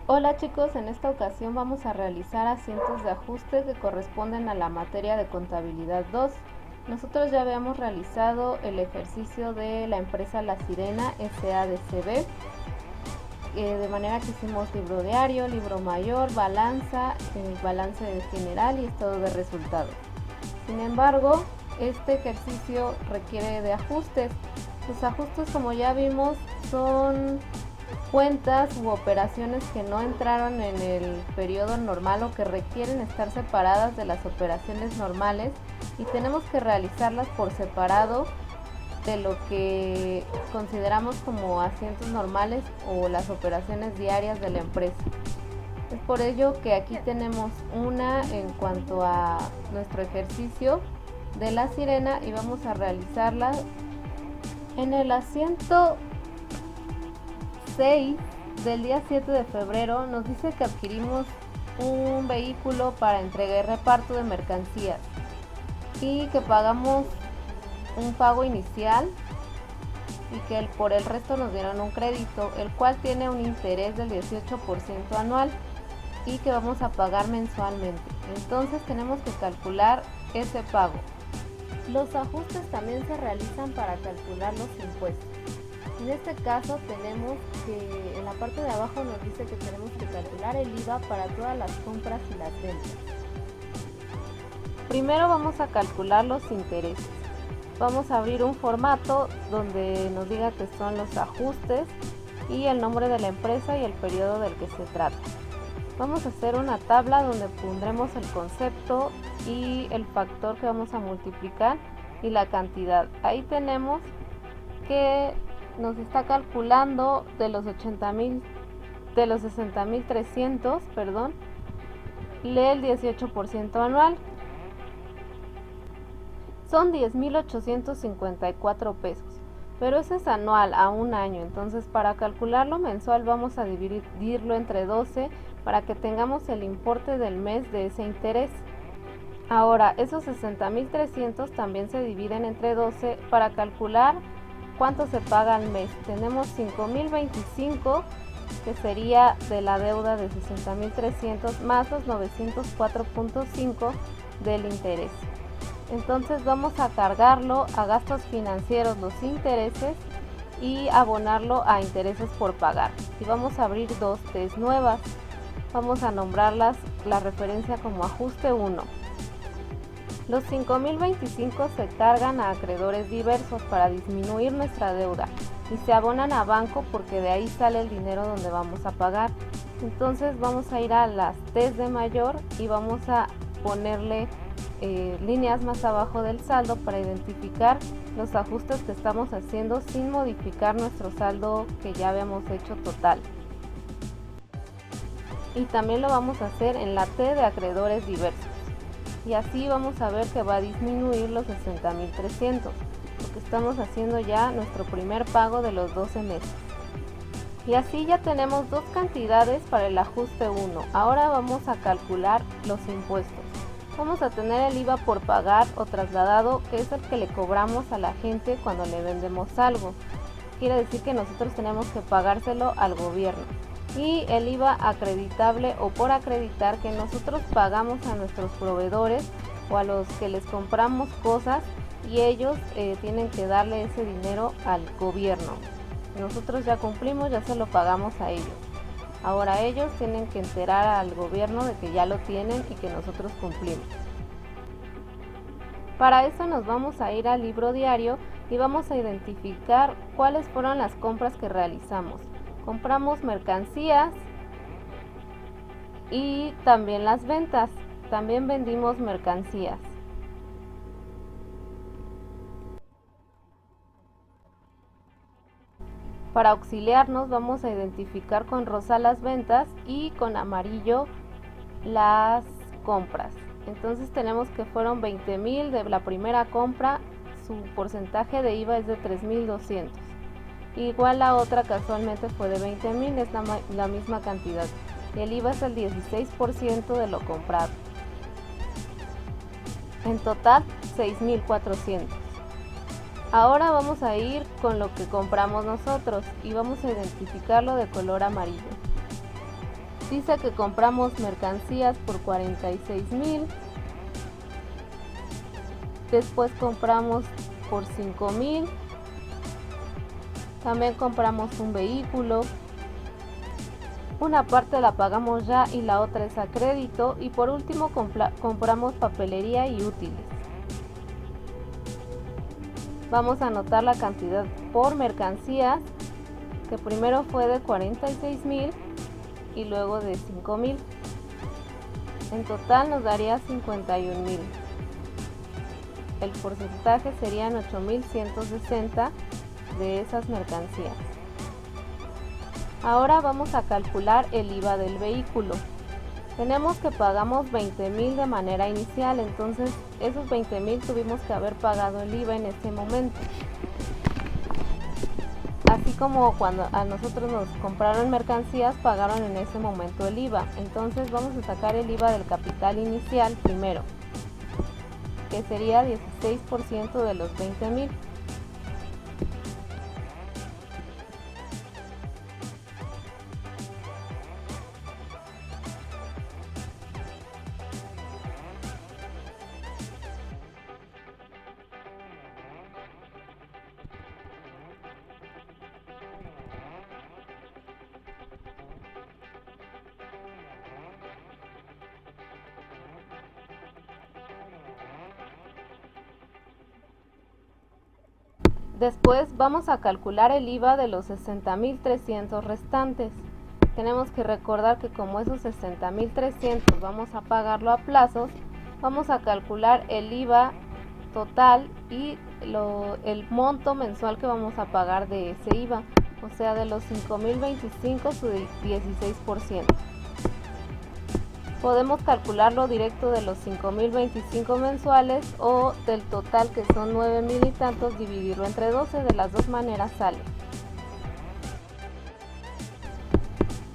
Hola chicos, en esta ocasión vamos a realizar asientos de ajuste que corresponden a la materia de contabilidad 2. Nosotros ya habíamos realizado el ejercicio de la empresa La Sirena SADCB, de manera que hicimos libro diario, libro mayor, balanza, balance general y estado de resultados. Sin embargo, este ejercicio requiere de ajustes. Los ajustes, como ya vimos, son cuentas u operaciones que no entraron en el periodo normal o que requieren estar separadas de las operaciones normales y tenemos que realizarlas por separado de lo que consideramos como asientos normales o las operaciones diarias de la empresa. Es por ello que aquí tenemos una en cuanto a nuestro ejercicio de La Sirena y vamos a realizarla en el asiento 6 del día 7 de febrero. Nos dice que adquirimos un vehículo para entrega y reparto de mercancías y que pagamos un pago inicial y que por el resto nos dieron un crédito, el cual tiene un interés del 18% anual y que vamos a pagar mensualmente. Entonces tenemos que calcular ese pago. Los ajustes también se realizan para calcular los impuestos. En este caso tenemos que en la parte de abajo nos dice que tenemos que calcular el IVA para todas las compras y las ventas. Primero vamos a calcular los intereses. Vamos a abrir un formato donde nos diga que son los ajustes y el nombre de la empresa y el periodo del que se trata. Vamos a hacer una tabla donde pondremos el concepto y el factor que vamos a multiplicar y la cantidad. Ahí tenemos que nos está calculando de los 60.300, lee el 18% anual. Son 10.854 pesos, pero ese es anual a un año. Entonces, para calcularlo mensual vamos a dividirlo entre 12 para que tengamos el importe del mes de ese interés. Ahora, esos 60.300 también se dividen entre 12 para calcular cuánto se paga al mes. Tenemos 5.025, que sería de la deuda de 60.300 más los 904.5 del interés. Entonces vamos a cargarlo a gastos financieros los intereses y abonarlo a intereses por pagar. Y vamos a abrir dos TES nuevas. Vamos a nombrarlas la referencia como ajuste 1. Los 5.025 se cargan a acreedores diversos para disminuir nuestra deuda y se abonan a banco porque de ahí sale el dinero donde vamos a pagar. Entonces vamos a ir a las TES de mayor y vamos a ponerle líneas más abajo del saldo para identificar los ajustes que estamos haciendo sin modificar nuestro saldo que ya habíamos hecho total. Y también lo vamos a hacer en la T de acreedores diversos. Y así vamos a ver que va a disminuir los 60.300, porque estamos haciendo ya nuestro primer pago de los 12 meses. Y así ya tenemos dos cantidades para el ajuste 1. Ahora vamos a calcular los impuestos. Vamos a tener el IVA por pagar o trasladado, que es el que le cobramos a la gente cuando le vendemos algo. Quiere decir que nosotros tenemos que pagárselo al gobierno. Y el IVA acreditable o por acreditar, que nosotros pagamos a nuestros proveedores o a los que les compramos cosas y ellos tienen que darle ese dinero al gobierno. Nosotros ya cumplimos, ya se lo pagamos a ellos. Ahora ellos tienen que enterar al gobierno de que ya lo tienen y que nosotros cumplimos. Para eso nos vamos a ir al libro diario y vamos a identificar cuáles fueron las compras que realizamos. Compramos mercancías y también las ventas. También vendimos mercancías. Para auxiliarnos vamos a identificar con rosa las ventas y con amarillo las compras. Entonces tenemos que fueron 20.000 de la primera compra, su porcentaje de IVA es de 3.200. Igual la otra casualmente fue de 20.000, es la misma cantidad. Y el IVA es el 16% de lo comprado. En total, 6.400. Ahora vamos a ir con lo que compramos nosotros y vamos a identificarlo de color amarillo. dice que compramos mercancías por 46,000. Después compramos por 5,000. También compramos un vehículo. Una parte la pagamos ya y la otra es a crédito. Y por último compramos papelería y útiles. Vamos a anotar la cantidad por mercancías, que primero fue de 46,000 y luego de 5,000. En total nos daría 51,000. El porcentaje serían 8,160 de esas mercancías. Ahora vamos a calcular el IVA del vehículo. Tenemos que pagamos 20,000 de manera inicial, entonces esos 20,000 tuvimos que haber pagado el IVA en ese momento. Así como cuando a nosotros nos compraron mercancías, pagaron en ese momento el IVA. Entonces vamos a sacar el IVA del capital inicial primero, que sería 16% de los 20,000. Después vamos a calcular el IVA de los 60,300 restantes. Tenemos que recordar que como esos 60,300 vamos a pagarlo a plazos, vamos a calcular el IVA total y el monto mensual que vamos a pagar de ese IVA, o sea, de los 5,025 su 16%. Podemos calcularlo directo de los 5,025 mensuales o del total, que son 9,000 y tantos, dividirlo entre 12, de las dos maneras sale.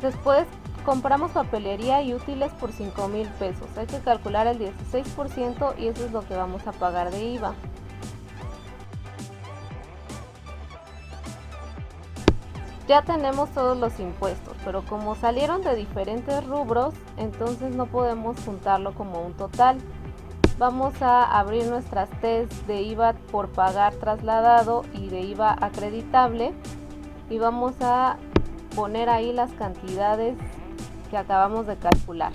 Después compramos papelería y útiles por 5,000 pesos. Hay que calcular el 16% y eso es lo que vamos a pagar de IVA. Ya tenemos todos los impuestos, pero como salieron de diferentes rubros, entonces no podemos juntarlo como un total. Vamos a abrir nuestras T's de IVA por pagar trasladado y de IVA acreditable y vamos a poner ahí las cantidades que acabamos de calcular.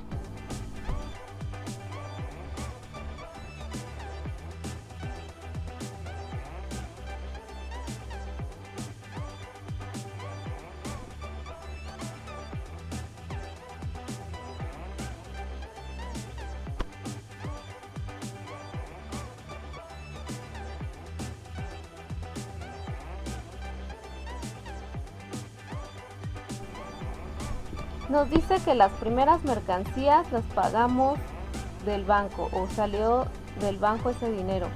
Nos dice que las primeras mercancías las pagamos del banco o salió del banco ese dinero.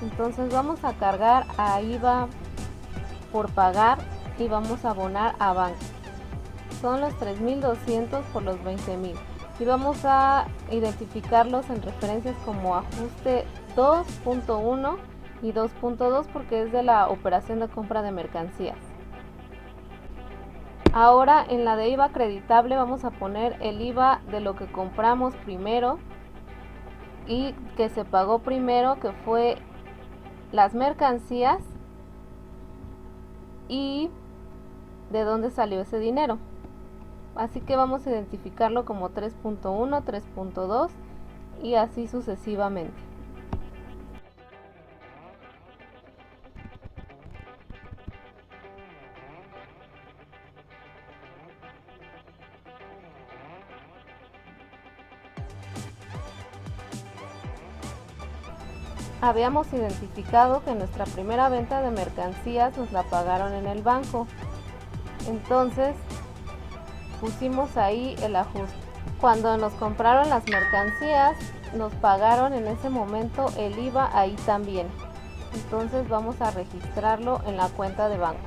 Entonces vamos a cargar a IVA por pagar y vamos a abonar a banco. Son los 3,200 por los 20,000 y vamos a identificarlos en referencias como ajuste 2.1 y 2.2 porque es de la operación de compra de mercancías. Ahora en la de IVA acreditable vamos a poner el IVA de lo que compramos primero y que se pagó primero, que fue las mercancías, y de dónde salió ese dinero. Así que vamos a identificarlo como 3.1, 3.2 y así sucesivamente. Habíamos identificado que nuestra primera venta de mercancías nos la pagaron en el banco. Entonces pusimos ahí el ajuste. Cuando nos compraron las mercancías, nos pagaron en ese momento el IVA ahí también. Entonces vamos a registrarlo en la cuenta de banco.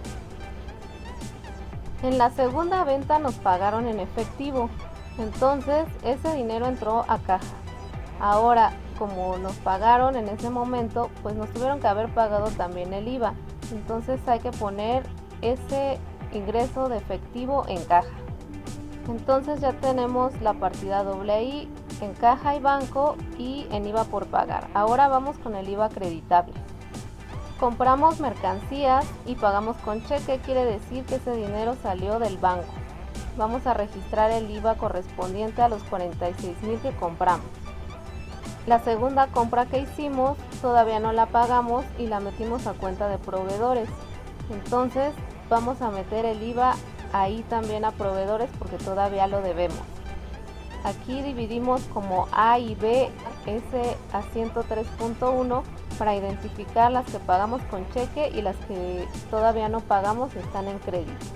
En la segunda venta nos pagaron en efectivo. Entonces ese dinero entró a caja. Ahora, como nos pagaron en ese momento, pues nos tuvieron que haber pagado también el IVA. Entonces hay que poner ese ingreso de efectivo en caja. Entonces ya tenemos la partida doble ahí en caja y banco y en IVA por pagar. Ahora vamos con el IVA acreditable. Compramos mercancías y pagamos con cheque, quiere decir que ese dinero salió del banco. Vamos a registrar el IVA correspondiente a los 46,000 que compramos. La segunda compra que hicimos todavía no la pagamos y la metimos a cuenta de proveedores. Entonces vamos a meter el IVA ahí también a proveedores porque todavía lo debemos. Aquí dividimos como A y B ese a 103.1 para identificar las que pagamos con cheque y las que todavía no pagamos y están en crédito.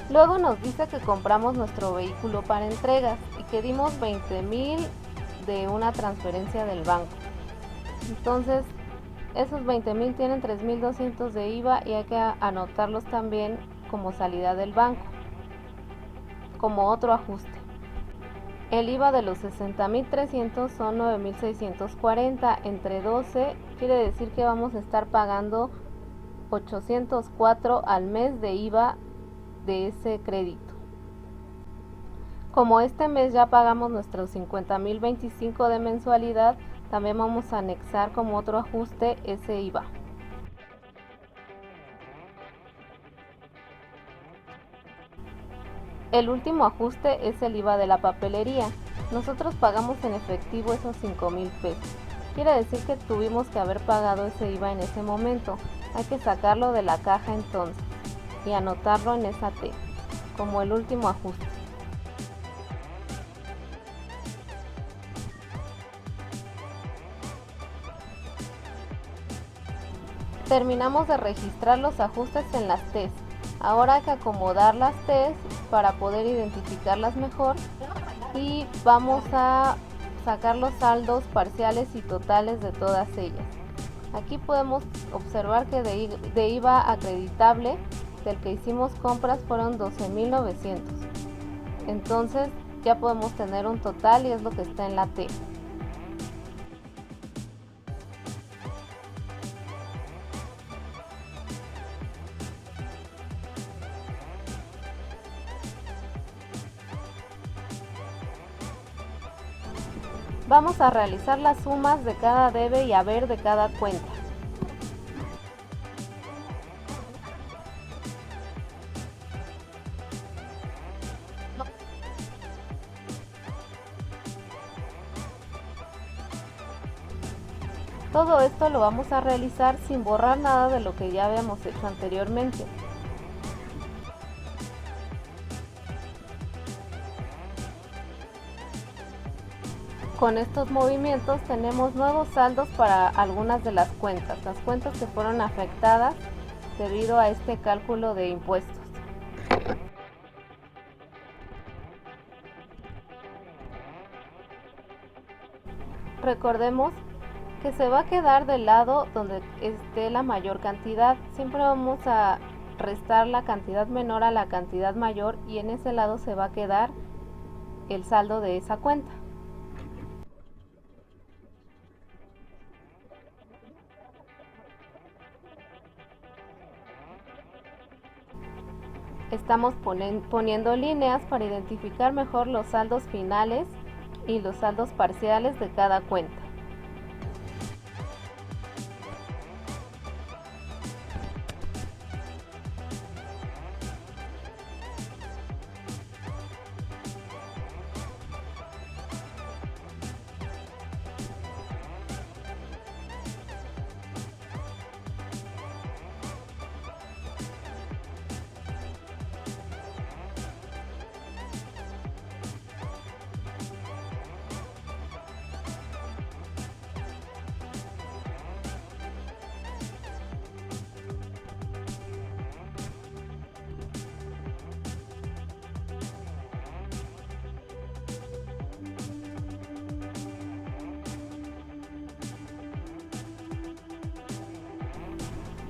Luego nos dice que compramos nuestro vehículo para entregas y que dimos 20,000 de una transferencia del banco. Entonces esos 20,000 tienen 3,200 de IVA y hay que anotarlos también como salida del banco, como otro ajuste. El IVA de los 60,300 son 9,640 entre 12, quiere decir que vamos a estar pagando 804 al mes de IVA de ese crédito. Como este mes ya pagamos nuestros 50,025 de mensualidad, también vamos a anexar como otro ajuste ese IVA. El último ajuste es el IVA de la papelería. Nosotros pagamos en efectivo esos 5,000 pesos. Quiere decir que tuvimos que haber pagado ese IVA en ese momento. Hay que sacarlo de la caja entonces y anotarlo en esa T, como el último ajuste. Terminamos de registrar los ajustes en las T's. Ahora hay que acomodar las T's para poder identificarlas mejor y vamos a sacar los saldos parciales y totales de todas ellas. Aquí podemos observar que de IVA acreditable del que hicimos compras fueron 12,900. Entonces ya podemos tener un total y es lo que está en la T. Vamos a realizar las sumas de cada debe y haber de cada cuenta. Todo esto lo vamos a realizar sin borrar nada de lo que ya habíamos hecho anteriormente. Con estos movimientos tenemos nuevos saldos para algunas de las cuentas que fueron afectadas debido a este cálculo de impuestos. Recordemos que se va a quedar del lado donde esté la mayor cantidad. Siempre vamos a restar la cantidad menor a la cantidad mayor y en ese lado se va a quedar el saldo de esa cuenta. Estamos poniendo líneas para identificar mejor los saldos finales y los saldos parciales de cada cuenta.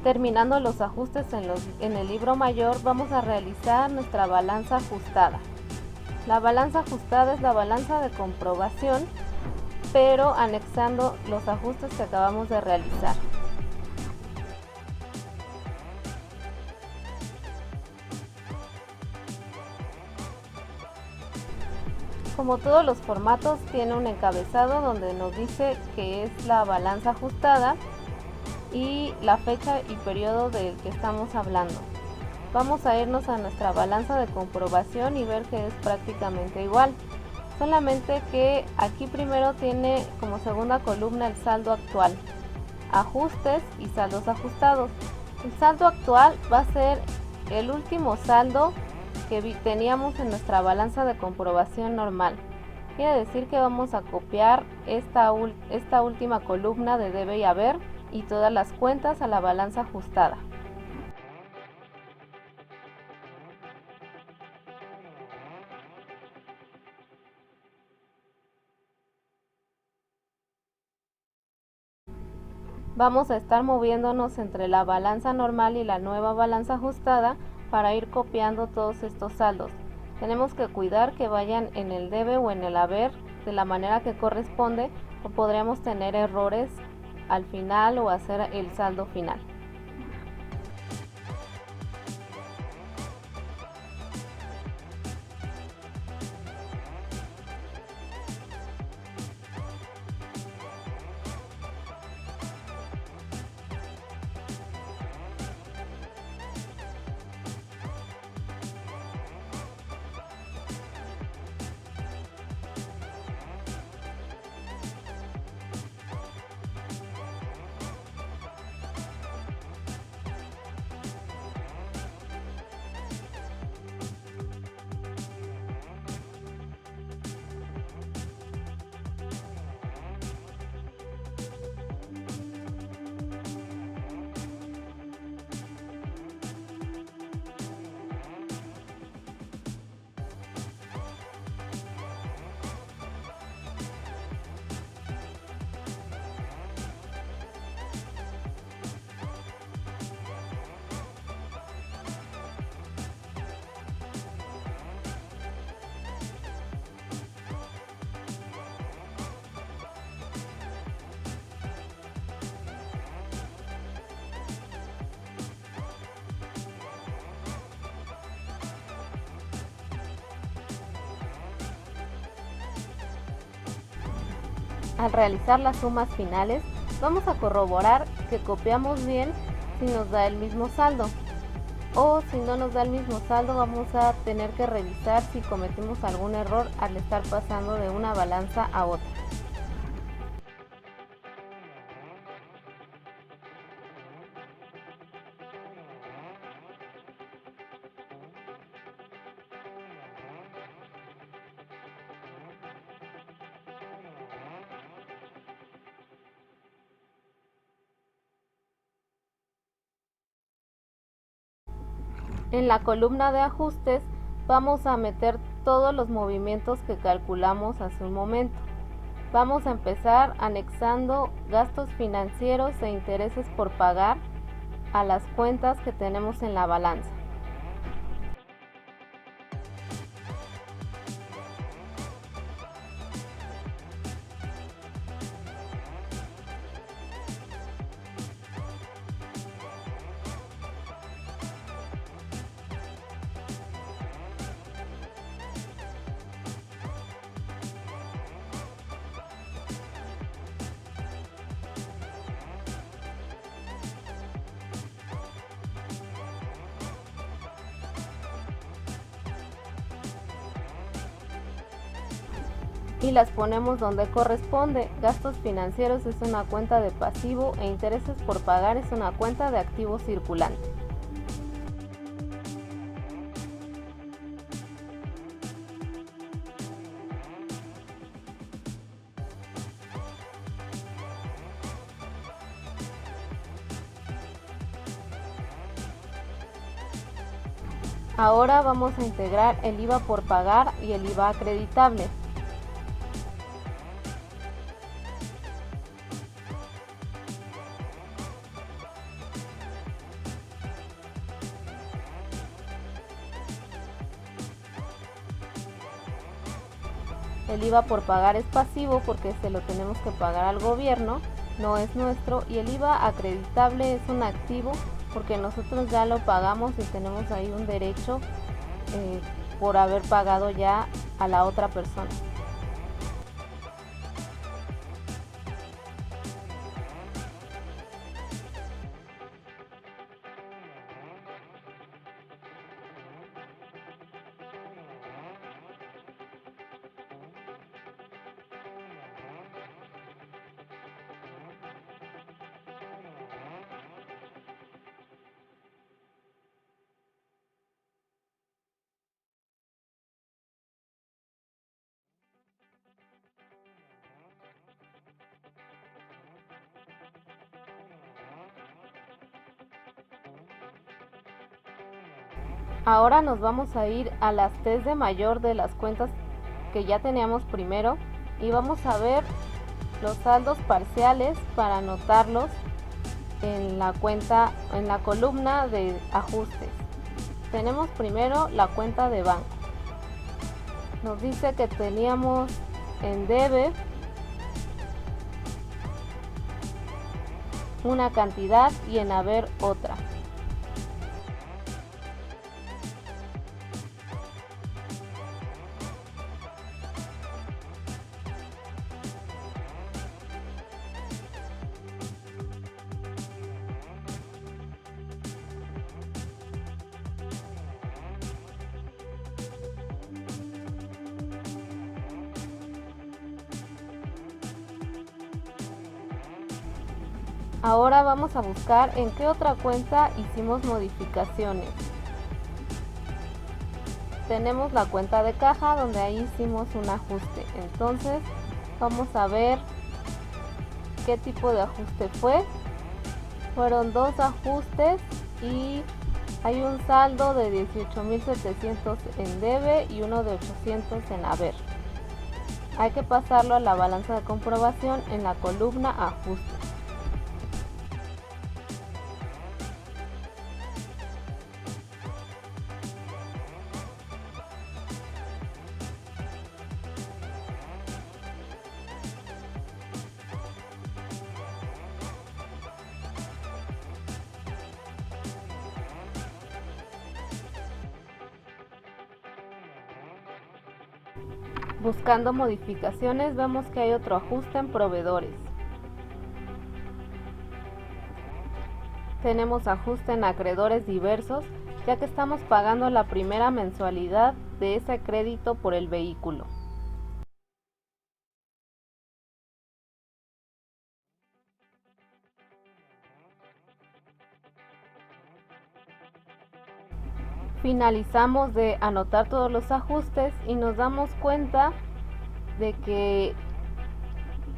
Terminando los ajustes en el libro mayor, vamos a realizar nuestra balanza ajustada. La balanza ajustada es la balanza de comprobación, pero anexando los ajustes que acabamos de realizar. Como todos los formatos, tiene un encabezado donde nos dice que es la balanza ajustada y la fecha y periodo del que estamos hablando. Vamos a irnos a nuestra balanza de comprobación y ver que es prácticamente igual. Solamente que aquí primero tiene como segunda columna el saldo actual, ajustes y saldos ajustados. El saldo actual va a ser el último saldo que teníamos en nuestra balanza de comprobación normal. Quiere decir que vamos a copiar esta última columna de debe y haber y todas las cuentas a la balanza ajustada. Vamos a estar moviéndonos entre la balanza normal y la nueva balanza ajustada para ir copiando todos estos saldos. Tenemos que cuidar que vayan en el debe o en el haber de la manera que corresponde, o podríamos tener errores al final o hacer el saldo final. Al realizar las sumas finales, vamos a corroborar que copiamos bien si nos da el mismo saldo. O si no nos da el mismo saldo, vamos a tener que revisar si cometimos algún error al estar pasando de una balanza a otra. En la columna de ajustes vamos a meter todos los movimientos que calculamos hace un momento. Vamos a empezar anexando gastos financieros e intereses por pagar a las cuentas que tenemos en la balanza. Y las ponemos donde corresponde. Gastos financieros es una cuenta de pasivo e intereses por pagar es una cuenta de activo circulante. Ahora vamos a integrar el IVA por pagar y el IVA acreditable. El IVA por pagar es pasivo porque se lo tenemos que pagar al gobierno, no es nuestro, y el IVA acreditable es un activo porque nosotros ya lo pagamos y tenemos ahí un derecho por haber pagado ya a la otra persona. Ahora nos vamos a ir a las T's de mayor de las cuentas que ya teníamos primero y vamos a ver los saldos parciales para anotarlos en la columna de ajustes. Tenemos primero la cuenta de banco. Nos dice que teníamos en debe una cantidad y en haber otra. Ahora vamos a buscar en qué otra cuenta hicimos modificaciones. Tenemos la cuenta de caja donde ahí hicimos un ajuste. Entonces vamos a ver qué tipo de ajuste fue. Fueron 2 ajustes y hay un saldo de 18.700 en debe y uno de 800 en haber. Hay que pasarlo a la balanza de comprobación en la columna ajustes. Buscando modificaciones, vemos que hay otro ajuste en proveedores. Tenemos ajuste en acreedores diversos, ya que estamos pagando la primera mensualidad de ese crédito por el vehículo. Finalizamos de anotar todos los ajustes y nos damos cuenta de que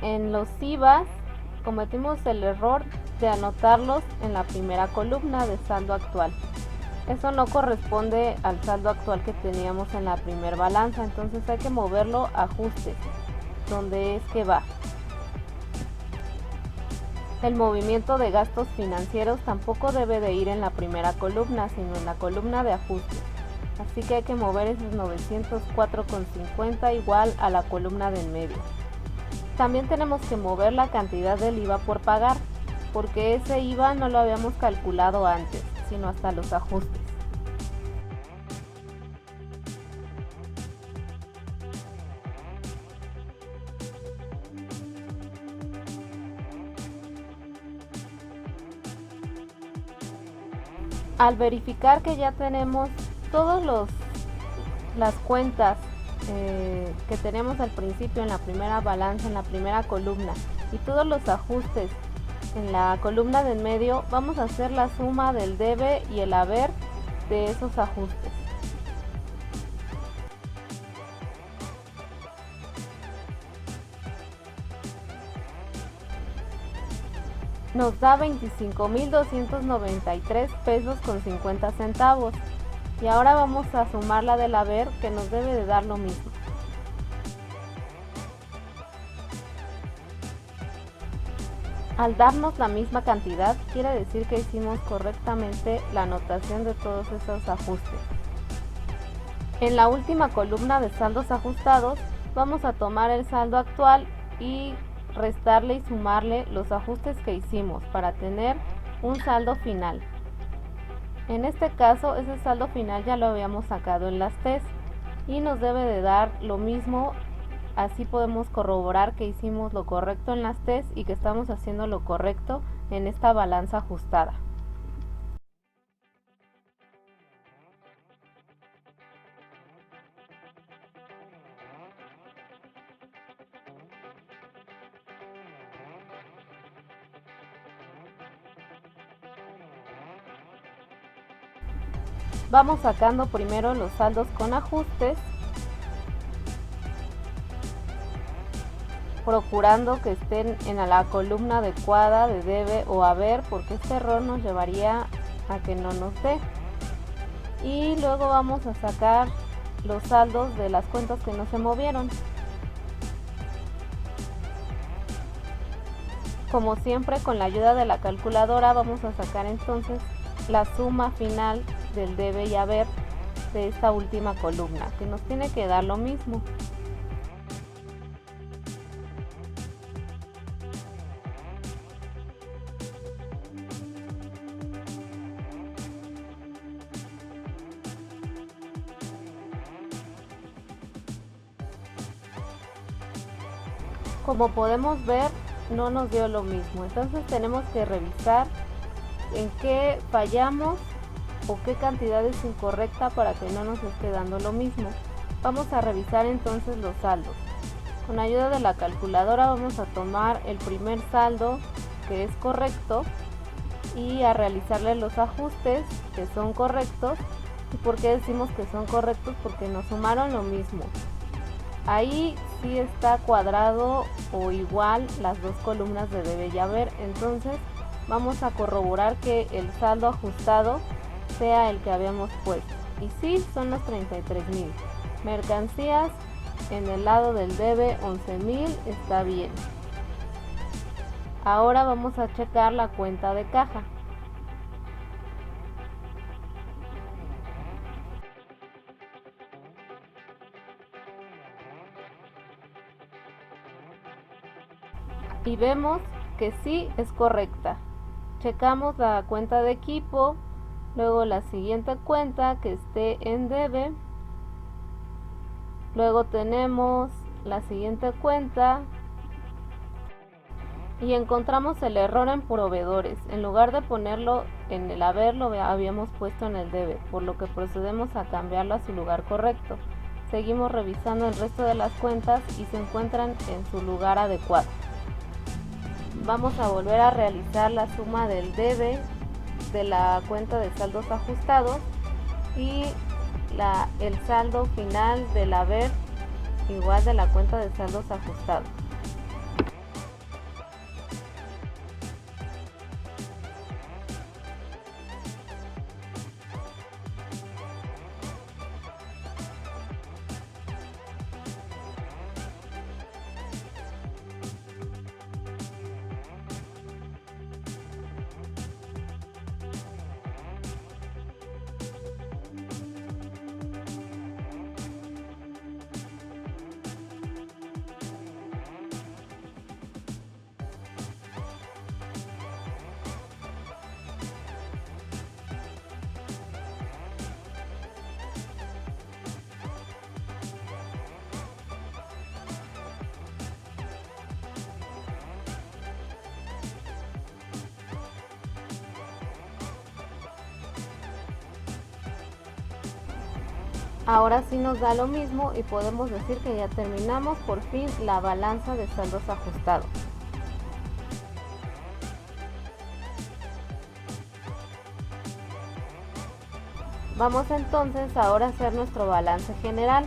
en los IVAs cometimos el error de anotarlos en la primera columna de saldo actual. Eso no corresponde al saldo actual que teníamos en la primera balanza, entonces hay que moverlo a ajustes, donde es que va. El movimiento de gastos financieros tampoco debe de ir en la primera columna, sino en la columna de ajustes. Así que hay que mover esos 904,50 igual a la columna del medio. También tenemos que mover la cantidad del IVA por pagar, porque ese IVA no lo habíamos calculado antes, sino hasta los ajustes. Al verificar que ya tenemos todas las cuentas que tenemos al principio en la primera balanza, en la primera columna, y todos los ajustes en la columna del medio, vamos a hacer la suma del debe y el haber de esos ajustes. Nos da 25.293 pesos con 50 centavos. Y ahora vamos a sumar la del haber, que nos debe de dar lo mismo. Al darnos la misma cantidad, quiere decir que hicimos correctamente la anotación de todos esos ajustes. En la última columna de saldos ajustados, vamos a tomar el saldo actual y restarle y sumarle los ajustes que hicimos para tener un saldo final. En este caso, ese saldo final ya lo habíamos sacado en las T's y nos debe de dar lo mismo. Así podemos corroborar que hicimos lo correcto en las T's y que estamos haciendo lo correcto en esta balanza ajustada. Vamos sacando primero los saldos con ajustes, procurando que estén en la columna adecuada de debe o haber, porque este error nos llevaría a que no nos dé. y luego vamos a sacar los saldos de las cuentas que no se movieron. Como siempre, con la ayuda de la calculadora vamos a sacar entonces la suma final del debe y haber de esta última columna, que nos tiene que dar lo mismo. Como podemos ver, no nos dio lo mismo, entonces tenemos que revisar en qué fallamos o qué cantidad es incorrecta para que no nos esté dando lo mismo. Vamos a revisar entonces los saldos. Con ayuda de la calculadora vamos a tomar el primer saldo que es correcto y a realizarle los ajustes que son correctos. ¿Y por qué decimos que son correctos? Porque nos sumaron lo mismo. Ahí sí está cuadrado o igual las dos columnas de debe y haber, entonces vamos a corroborar que el saldo ajustado sea el que habíamos puesto. Y sí, son los 33,000. Mercancías en el lado del debe 11,000, está bien. Ahora vamos a checar la cuenta de caja. Y vemos que sí es correcta. Checamos la cuenta de equipo, luego la siguiente cuenta que esté en debe, luego tenemos la siguiente cuenta y encontramos el error en proveedores. En lugar de ponerlo en el haber, lo habíamos puesto en el debe, por lo que procedemos a cambiarlo a su lugar correcto. Seguimos revisando el resto de las cuentas y se encuentran en su lugar adecuado. Vamos a volver a realizar la suma del debe de la cuenta de saldos ajustados y el saldo final del haber igual de la cuenta de saldos ajustados. Ahora sí nos da lo mismo y podemos decir que ya terminamos por fin la balanza de saldos ajustados. Vamos entonces ahora a hacer nuestro balance general.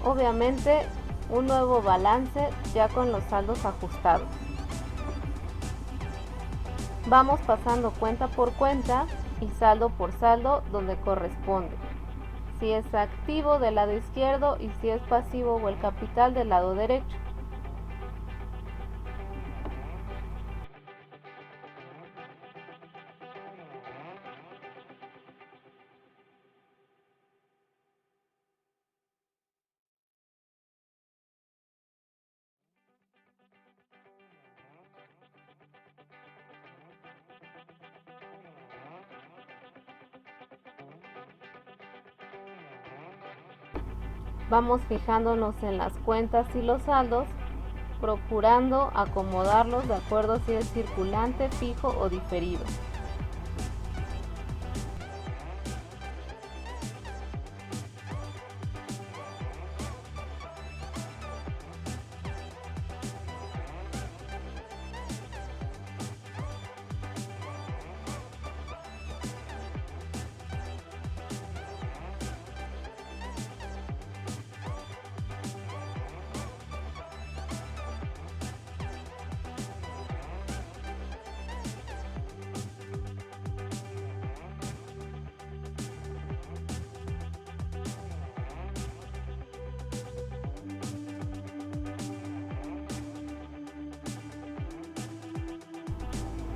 Obviamente un nuevo balance ya con los saldos ajustados. Vamos pasando cuenta por cuenta y saldo por saldo donde corresponde. Si es activo del lado izquierdo y si es pasivo o el capital del lado derecho. Vamos fijándonos en las cuentas y los saldos, procurando acomodarlos de acuerdo si es circulante, fijo o diferido.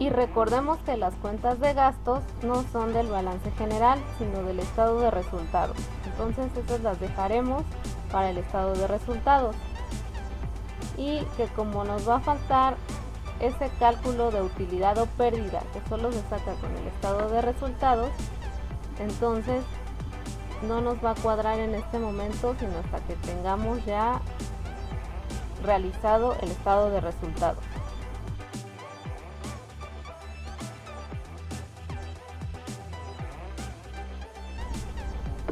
Y recordemos que las cuentas de gastos no son del balance general, sino del estado de resultados. Entonces esas las dejaremos para el estado de resultados. Y que como nos va a faltar ese cálculo de utilidad o pérdida que solo se saca con el estado de resultados, entonces no nos va a cuadrar en este momento, sino hasta que tengamos ya realizado el estado de resultados.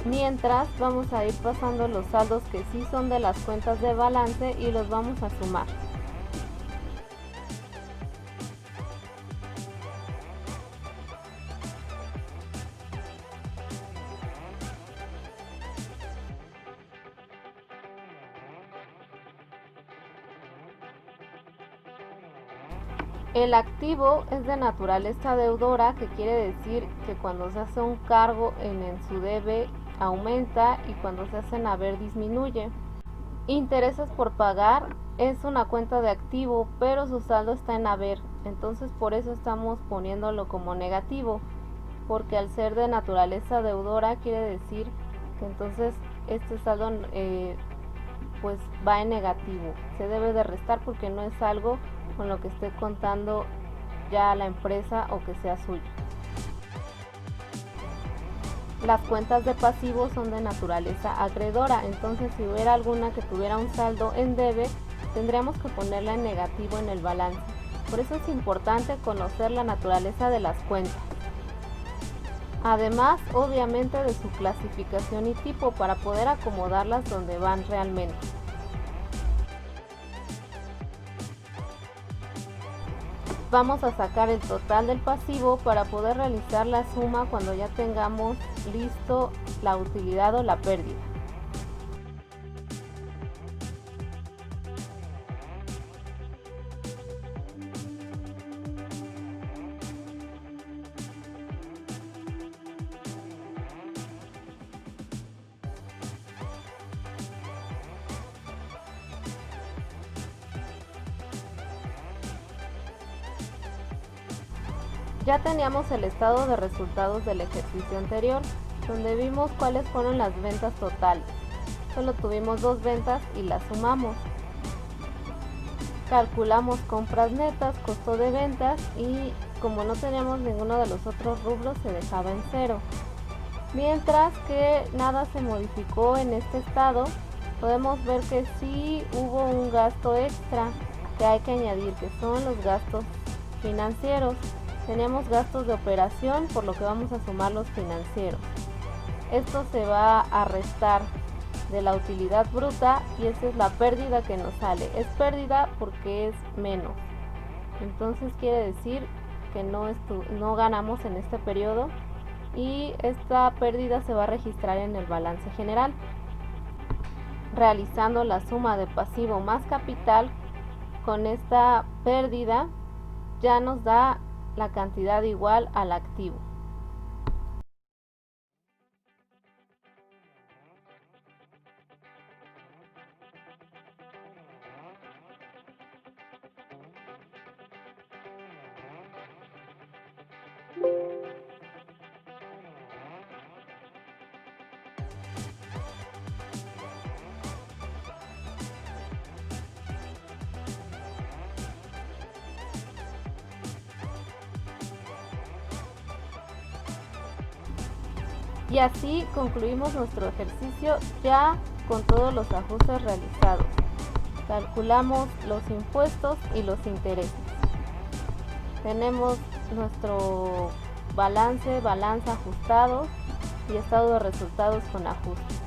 Mientras vamos a ir pasando los saldos que sí son de las cuentas de balance y los vamos a sumar. El activo es de naturaleza deudora, que quiere decir que cuando se hace un cargo en su debe aumenta y cuando se hace en haber disminuye. Intereses por pagar es una cuenta de activo, pero su saldo está en haber, entonces por eso estamos poniéndolo como negativo, porque al ser de naturaleza deudora quiere decir que entonces este saldo pues va en negativo, se debe de restar porque no es algo con lo que esté contando ya la empresa o que sea suyo. Las cuentas de pasivo son de naturaleza acreedora, entonces si hubiera alguna que tuviera un saldo en debe, tendríamos que ponerla en negativo en el balance. Por eso es importante conocer la naturaleza de las cuentas. Además, obviamente, de su clasificación y tipo para poder acomodarlas donde van realmente. Vamos a sacar el total del pasivo para poder realizar la suma cuando ya tengamos listo la utilidad o la pérdida. Ya teníamos el estado de resultados del ejercicio anterior, donde vimos cuáles fueron las ventas totales. Solo tuvimos 2 ventas y las sumamos. Calculamos compras netas, costo de ventas y como no teníamos ninguno de los otros rubros se dejaba en 0. Mientras que nada se modificó en este estado, podemos ver que sí hubo un gasto extra que hay que añadir, que son los gastos financieros. Tenemos gastos de operación, por lo que vamos a sumar los financieros. Esto se va a restar de la utilidad bruta y esa es la pérdida que nos sale. Es pérdida porque es menos. Entonces quiere decir que no ganamos en este periodo y esta pérdida se va a registrar en el balance general. Realizando la suma de pasivo más capital, con esta pérdida ya nos da la cantidad igual al activo. Y así concluimos nuestro ejercicio ya con todos los ajustes realizados. Calculamos los impuestos y los intereses. Tenemos nuestro balance ajustados y estado de resultados con ajustes.